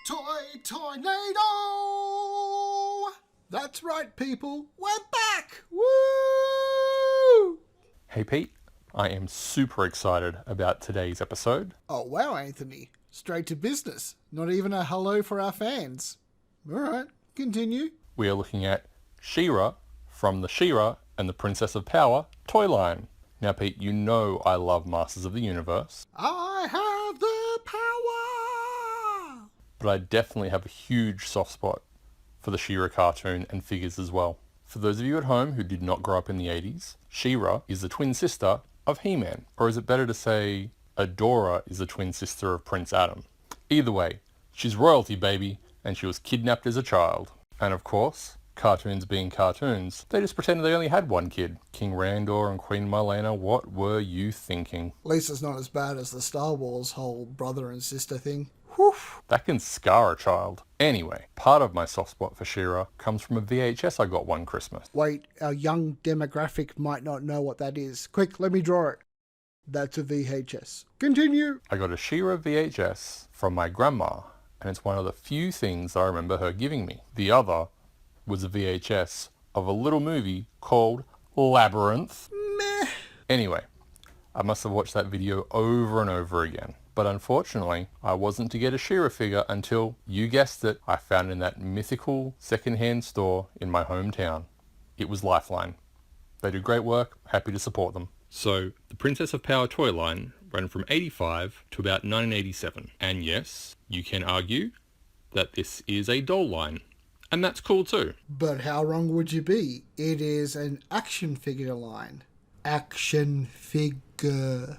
Toynado! That's right, people. We're back! Woo! Hey Pete, I am super excited about today's episode. Oh, wow, Anthony. Straight to business. Not even a hello for our fans. All right, continue. We are looking at She-Ra from the She-Ra and the Princess of Power toy line. Now Pete, you know I love Masters of the Universe, I have the power! but I definitely have a huge soft spot for the She-Ra cartoon and figures as well. For those of you at home who did not grow up in the 80s, She-Ra is the twin sister of He-Man. Or is it better to say Adora is the twin sister of Prince Adam? Either way, she's royalty, baby, and she was kidnapped as a child. And of course, cartoons being cartoons, they just pretended they only had one kid. King Randor and Queen Marlena, what were you thinking? At least it's not as bad as the Star Wars whole brother and sister thing. Whew. That can scar a child. Anyway, part of my soft spot for She-Ra comes from a VHS I got one Christmas. Wait, our young demographic might not know what that is. Quick, let me draw it. That's a VHS. Continue. I got a She-Ra VHS from my grandma, and it's one of the few things I remember her giving me. The other was a VHS of a little movie called Labyrinth. Meh. Anyway, I must have watched that video over and over again. But unfortunately, I wasn't to get a She-Ra figure until, you guessed it, I found it in that mythical second-hand store in my hometown. It was Lifeline. They do great work, happy to support them. So, the Princess of Power toy line ran from 85 to about 1987. And yes, you can argue that this is a doll line. And that's cool too. But how wrong would you be? It is an action figure line. Action figure.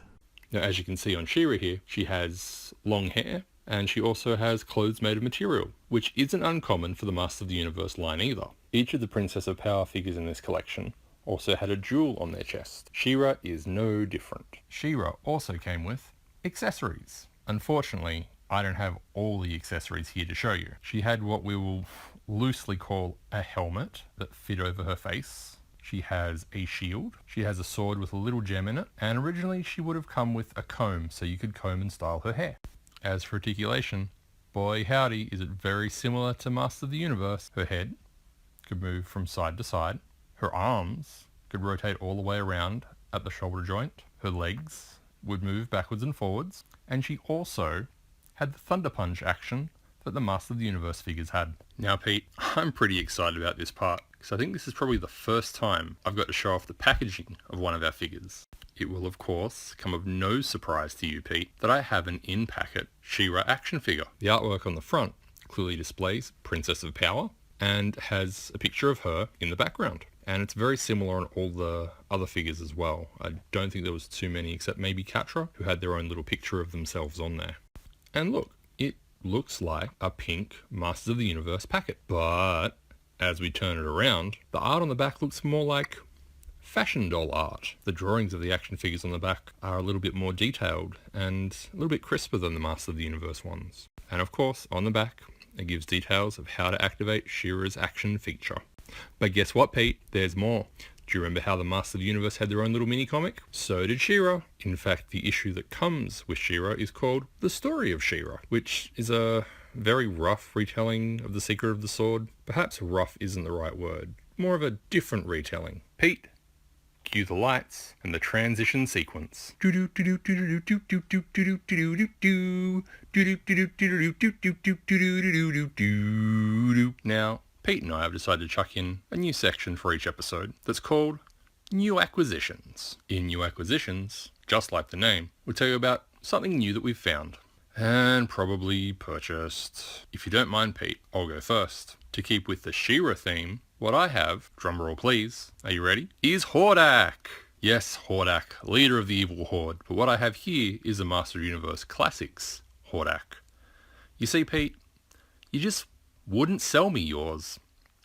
Now, as you can see on She-Ra here, she has long hair, and she also has clothes made of material, which isn't uncommon for the Master of the Universe line either. Each of the Princess of Power figures in this collection also had a jewel on their chest. She-Ra is no different. She-Ra also came with accessories. Unfortunately, I don't have all the accessories here to show you. She had what we will loosely call a helmet that fit over her face. She has a shield. She has a sword with a little gem in it. And originally she would have come with a comb so you could comb and style her hair. As for articulation, boy howdy is it very similar to Master of the Universe. Her head could move from side to side. Her arms could rotate all the way around at the shoulder joint. Her legs would move backwards and forwards. And she also had the Thunder Punch action that the Master of the Universe figures had. Now Pete, I'm pretty excited about this part, because I think this is probably the first time I've got to show off the packaging of one of our figures. It will of course come of no surprise to you Pete that I have an in-packet She-Ra action figure. The artwork on the front clearly displays Princess of Power and has a picture of her in the background. And it's very similar on all the other figures as well. I don't think there was too many except maybe Catra, who had their own little picture of themselves on there. And look, it looks like a pink Masters of the Universe packet. But as we turn it around, the art on the back looks more like fashion doll art. The drawings of the action figures on the back are a little bit more detailed and a little bit crisper than the Masters of the Universe ones. And of course, on the back, it gives details of how to activate She-Ra's action feature. But guess what, Pete? There's more. Do you remember how the Masters of the Universe had their own little mini-comic? So did She-Ra. In fact, the issue that comes with She-Ra is called The Story of She-Ra, which is a very rough retelling of The Secret of the Sword. Perhaps rough isn't the right word. More of a different retelling. Pete, cue the lights and the transition sequence. Now, Pete and I have decided to chuck in a new section for each episode that's called New Acquisitions. In New Acquisitions, just like the name, we'll tell you about something new that we've found and probably purchased. If you don't mind, Pete, I'll go first. To keep with the She-Ra theme, what I have, drumroll please, are you ready? Is Hordak! Yes, Hordak, leader of the evil horde, but what I have here is a Master of the Universe Classics Hordak. You see, Pete, you just wouldn't sell me yours,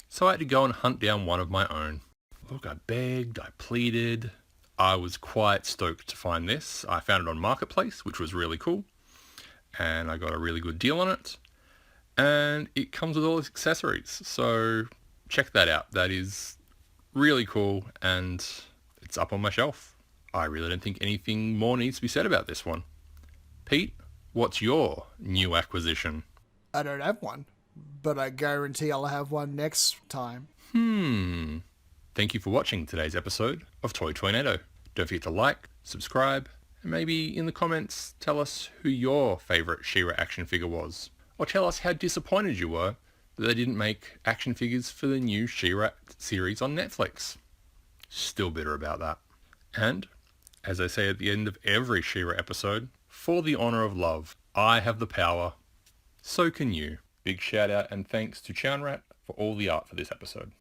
so I had to go and hunt down one of my own. Look, I begged, I pleaded. I was quite stoked to find this. I found it on Marketplace, which was really cool, and I got a really good deal on it, and it comes with all its accessories, so check that out. That is really cool, and it's up on my shelf. I really don't think anything more needs to be said about this one. Pete, what's your new acquisition? I don't have one, but I guarantee I'll have one next time. Thank you for watching today's episode of Toynado. Don't forget to like, subscribe, and maybe in the comments tell us who your favourite She-Ra action figure was. Or tell us how disappointed you were that they didn't make action figures for the new She-Ra series on Netflix. Still bitter about that. And, as I say at the end of every She-Ra episode, for the honour of love, I have the power. So can you. Big shout out and thanks to Chownrat for all the art for this episode.